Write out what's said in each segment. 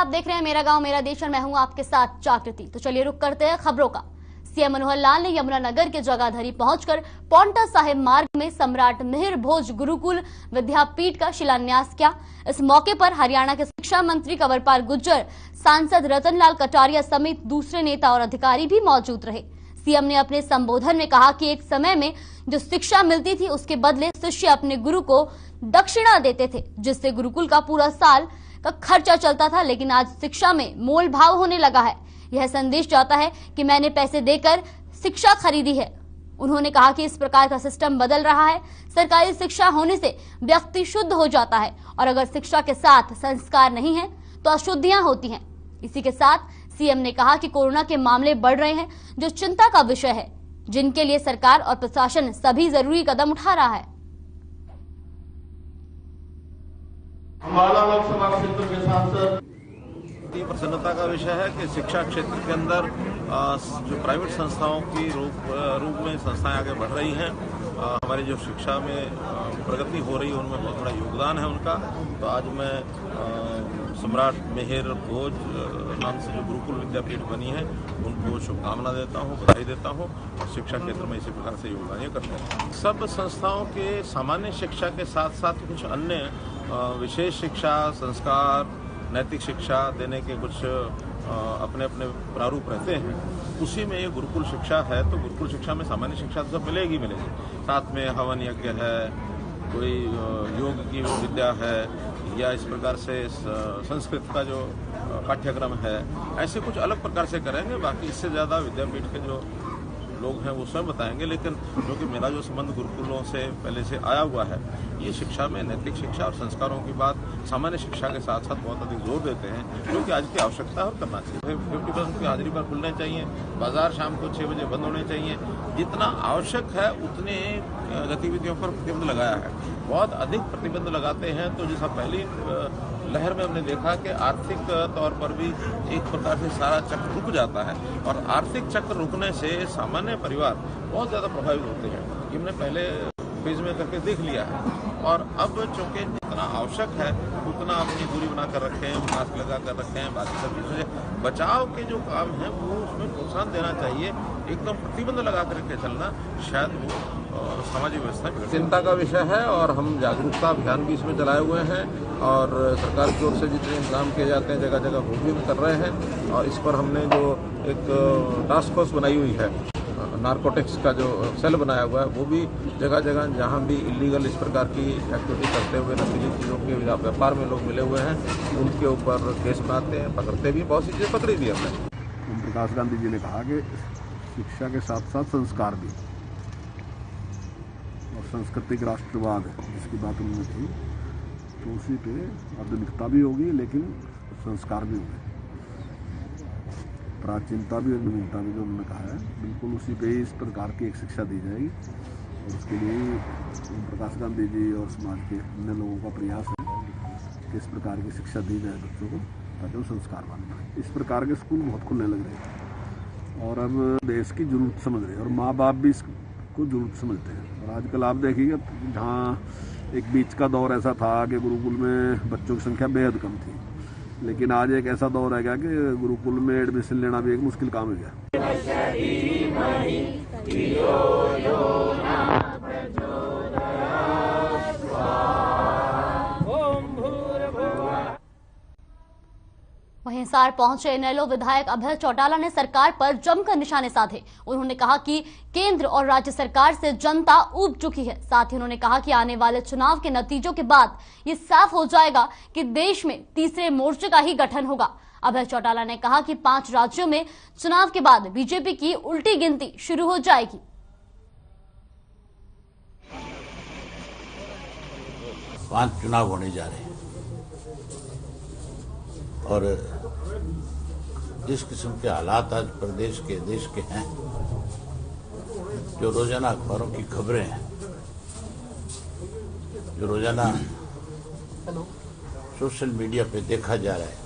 आप देख रहे हैं मेरा गांव मेरा देश और मैं हूं आपके साथ जागृति। तो चलिए रुक करते हैं खबरों का। सीएम मनोहर लाल ने यमुनानगर के जगाधरी पहुंचकर पांवटा साहिब मार्ग में सम्राट मिहिर भोज गुरुकुल विद्यापीठ का शिलान्यास किया। इस मौके पर हरियाणा के शिक्षा मंत्री कंवरपाल गुर्जर, सांसद रतनलाल कटारिया समेत दूसरे नेता और अधिकारी भी मौजूद रहे। सीएम ने अपने संबोधन में कहा कि एक समय में जो शिक्षा मिलती थी उसके बदले शिष्य अपने गुरु को दक्षिणा देते थे, जिससे गुरुकुल का पूरा साल का खर्चा चलता था। लेकिन आज शिक्षा में मोल भाव होने लगा है। यह संदेश जाता है कि मैंने पैसे देकर शिक्षा खरीदी है। उन्होंने कहा कि इस प्रकार का सिस्टम बदल रहा है। सरकारी शिक्षा होने से व्यक्ति शुद्ध हो जाता है और अगर शिक्षा के साथ संस्कार नहीं है तो अशुद्धियां होती हैं। इसी के साथ सीएम ने कहा कि कोरोना के मामले बढ़ रहे हैं, जो चिंता का विषय है, जिनके लिए सरकार और प्रशासन सभी जरूरी कदम उठा रहा है। लोकसभा क्षेत्र के सांसद प्रसन्नता का विषय है कि शिक्षा क्षेत्र के अंदर जो प्राइवेट संस्थाओं की रूप में संस्थाएं आगे बढ़ रही हैं। हमारी जो शिक्षा में प्रगति हो रही है उनमें बहुत बड़ा योगदान है उनका। तो आज मैं सम्राट मिहिर भोज नाम से जो गुरुकुल विद्यापीठ बनी है उनको शुभकामना देता हूँ, बधाई देता हूँ। और शिक्षा क्षेत्र में इसी प्रकार से योगदान ये करते हैं। सब संस्थाओं के सामान्य शिक्षा के साथ साथ कुछ अन्य विशेष शिक्षा, संस्कार, नैतिक शिक्षा देने के कुछ अपने अपने प्रारूप रहते हैं। उसी में ये गुरुकुल शिक्षा है। तो गुरुकुल शिक्षा में सामान्य शिक्षा तो सब मिलेगी। साथ में हवन यज्ञ है, कोई योग की विद्या है, या इस प्रकार से संस्कृत का जो पाठ्यक्रम है, ऐसे कुछ अलग प्रकार से करेंगे। बाकी इससे ज़्यादा विद्यापीठ के जो लोग हैं वो स्वयं बताएंगे। लेकिन क्योंकि मेरा जो संबंध गुरुकुलों से पहले से आया हुआ है, ये शिक्षा में नैतिक शिक्षा और संस्कारों की बात सामान्य शिक्षा के साथ साथ बहुत अधिक जोर देते हैं, क्योंकि आज की आवश्यकता है और करना चाहिए। 50% की हाजिरी पर खुलने चाहिए, बाजार शाम को 6 बजे बंद होने चाहिए। जितना आवश्यक है उतने गतिविधियों पर प्रतिबंध लगाया है। बहुत अधिक प्रतिबंध लगाते हैं तो जैसा पहली लहर में हमने देखा कि आर्थिक तौर पर भी एक प्रकार से सारा चक्र रुक जाता है और आर्थिक चक्र रुकने से सामान्य परिवार बहुत ज़्यादा प्रभावित होते हैं। हमने पहले फेज में करके देख लिया है। और अब चूंकि जितना आवश्यक है उतना अपनी दूरी बनाकर रखें, मास्क लगा कर रखें, बाकी सब चीज़ों से बचाव के जो काम है वो उसमें प्रोत्साहन देना चाहिए। एकदम प्रतिबंध लगा करके चलना शायद वो सामाजिक व्यवस्था में चिंता का विषय है। और हम जागरूकता अभियान भी इसमें चलाए हुए हैं और सरकार की ओर से जितने इंतजाम किए जाते हैं जगह जगह वो भी हम कर रहे हैं। और इस पर हमने जो एक टास्क फोर्स बनाई हुई है, नारकोटिक्स का जो सेल बनाया हुआ है, वो भी जगह जगह जहाँ भी इलीगल इस प्रकार की एक्टिविटी करते हुए नशीली चीज़ों के व्यापार में लोग मिले हुए हैं, उनके ऊपर केस बनाते हैं, पकड़ते भी, बहुत सी चीज़ें पकड़ी भी हमने। ओम प्रकाश गांधी जी ने कहा कि शिक्षा के साथ साथ संस्कार भी, और सांस्कृतिक राष्ट्रवाद जिसकी बात उन्होंने की, तो उसी पे आधुनिकता भी होगी लेकिन संस्कार भी होंगे, प्राचीनता भी और नवीनता भी जो उन्होंने कहा है, बिल्कुल उसी पे ही इस प्रकार की एक शिक्षा दी जाएगी। और उसके लिए ओम प्रकाश गांधी जी और समाज के अन्य लोगों का प्रयास है कि इस प्रकार की शिक्षा दी जाए बच्चों को, ताकि वो संस्कारवान बने। इस प्रकार के स्कूल बहुत खुलने लग रहे हैं और अब देश की जरूरत समझ रहे हैं और माँ बाप भी इसको जरूरत समझते हैं। और आजकल आप देखिएगा, जहाँ एक बीच का दौर ऐसा था कि गुरुकुल में बच्चों की संख्या बेहद कम थी, लेकिन आज एक ऐसा दौर है गया कि गुरुकुल में एडमिशन लेना भी एक मुश्किल काम हो गया। वहीं हिसार पहुंचे इनेलो विधायक अभय चौटाला ने सरकार पर जमकर निशाने साधे। उन्होंने कहा कि केंद्र और राज्य सरकार से जनता ऊब चुकी है। साथ ही उन्होंने कहा कि आने वाले चुनाव के नतीजों के बाद ये साफ हो जाएगा कि देश में तीसरे मोर्चे का ही गठन होगा। अभय चौटाला ने कहा कि 5 राज्यों में चुनाव के बाद बीजेपी की उल्टी गिनती शुरू हो जाएगी। 5 चुनाव होने जा रहे हैं और जिस किस्म के हालात आज प्रदेश के, देश के हैं, जो रोजाना अखबारों की खबरें हैं, जो रोजाना सोशल मीडिया पे देखा जा रहा है,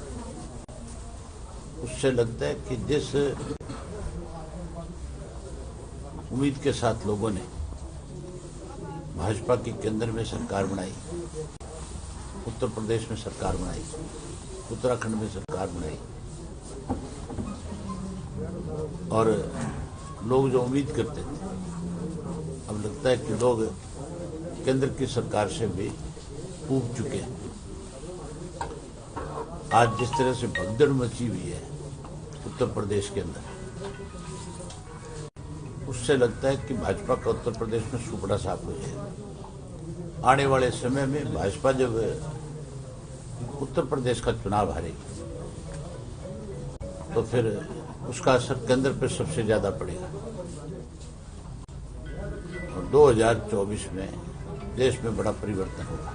उससे लगता है कि जिस उम्मीद के साथ लोगों ने भाजपा की केंद्र में सरकार बनाई, उत्तर प्रदेश में सरकार बनाई, उत्तराखंड में सरकार बनाई और लोग जो उम्मीद करते थे, अब लगता है कि लोग केंद्र की सरकार से भी ऊब चुके हैं। आज जिस तरह से भगदड़ मची हुई है उत्तर प्रदेश के अंदर, उससे लगता है कि भाजपा का उत्तर प्रदेश में सुपड़ा साफ हो जाएगा। आने वाले समय में भाजपा जब उत्तर प्रदेश का चुनाव हारेगी तो फिर उसका असर केंद्र पर सबसे ज्यादा पड़ेगा और 2024 में देश में बड़ा परिवर्तन होगा।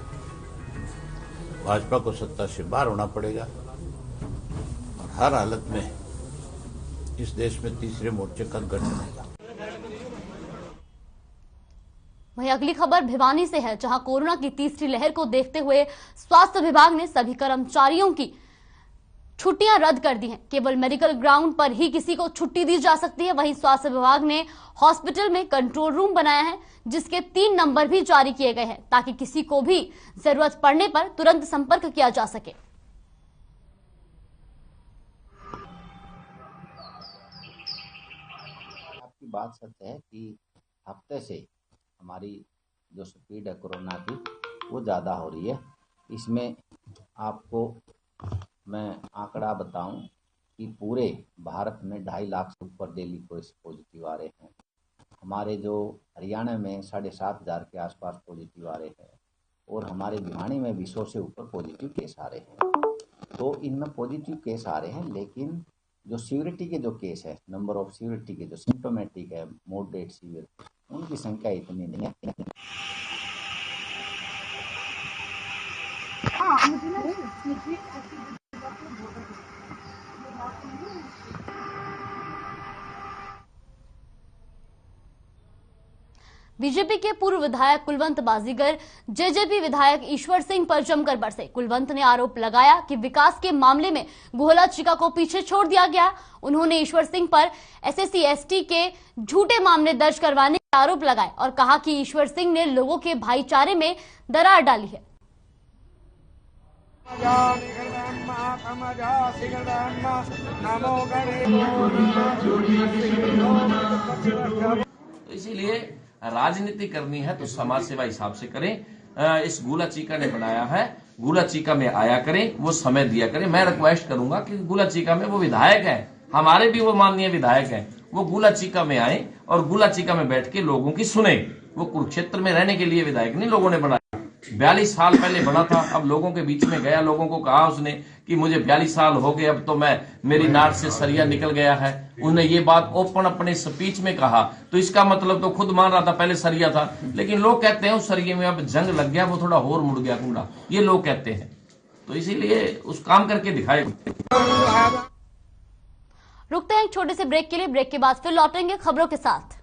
भाजपा को सत्ता से बाहर होना पड़ेगा और हर हालत में इस देश में तीसरे मोर्चे का गठन होगा। वहीं अगली खबर भिवानी से है, जहां कोरोना की तीसरी लहर को देखते हुए स्वास्थ्य विभाग ने सभी कर्मचारियों की छुट्टियां रद्द कर दी हैं। केवल मेडिकल ग्राउंड पर ही किसी को छुट्टी दी जा सकती है। वहीं स्वास्थ्य विभाग ने हॉस्पिटल में कंट्रोल रूम बनाया है, जिसके 3 नंबर भी जारी किए गए हैं ताकि किसी को भी जरूरत पड़ने पर तुरंत संपर्क किया जा सके। आपकी बात सच है कि हफ्ते से हमारी जो स्पीड है कोरोना की वो ज़्यादा हो रही है। इसमें आपको मैं आंकड़ा बताऊं कि पूरे भारत में 2.5 लाख से ऊपर डेली केस पॉजिटिव आ रहे हैं। हमारे जो हरियाणा में 7,500 के आसपास पॉजिटिव आ रहे हैं और हमारे भिवानी में भी 100 से ऊपर पॉजिटिव केस आ रहे हैं। तो इनमें पॉजिटिव केस आ रहे हैं, लेकिन जो सीवियरिटी के जो केस है, नंबर ऑफ सीवियरिटी के जो सिम्टोमेटिक है, मॉडरेट सीवियर, उनकी संख्या इतनी नहीं है। बीजेपी के पूर्व विधायक कुलवंत बाजीगर जेजेपी विधायक ईश्वर सिंह पर जमकर बरसे। कुलवंत ने आरोप लगाया कि विकास के मामले में गोहला चिका को पीछे छोड़ दिया गया। उन्होंने ईश्वर सिंह पर SC ST के झूठे मामले दर्ज करवाने के आरोप लगाए और कहा कि ईश्वर सिंह ने लोगों के भाईचारे में दरार डाली है। इसीलिए राजनीति करनी है तो समाज सेवा हिसाब से करें। इस गुला चीका ने बनाया है, गुला चीका में आया करें, वो समय दिया करें। मैं रिक्वेस्ट करूंगा कि गुला चीका में वो विधायक है, हमारे भी वो माननीय विधायक हैं, वो गुला चीका में आए और गुला चीका में बैठ के लोगों की सुने। वो कुरुक्षेत्र में रहने के लिए विधायक नहीं लोगों ने बनाया। 42 साल पहले बना था, अब लोगों के बीच में गया, लोगों को कहा उसने कि मुझे 42 साल हो गए, अब तो मेरी नाक से सरिया निकल गया है। उसने ये बात ओपन अपने स्पीच में कहा, तो इसका मतलब तो खुद मान रहा था पहले सरिया था, लेकिन लोग कहते हैं उस सरिये में अब जंग लग गया, वो थोड़ा और मुड़ गया कुंडा, ये लोग कहते हैं। तो इसीलिए उस काम करके दिखाए। रुकते हैं एक छोटे से ब्रेक के लिए। ब्रेक के बाद फिर लौटेंगे खबरों के साथ।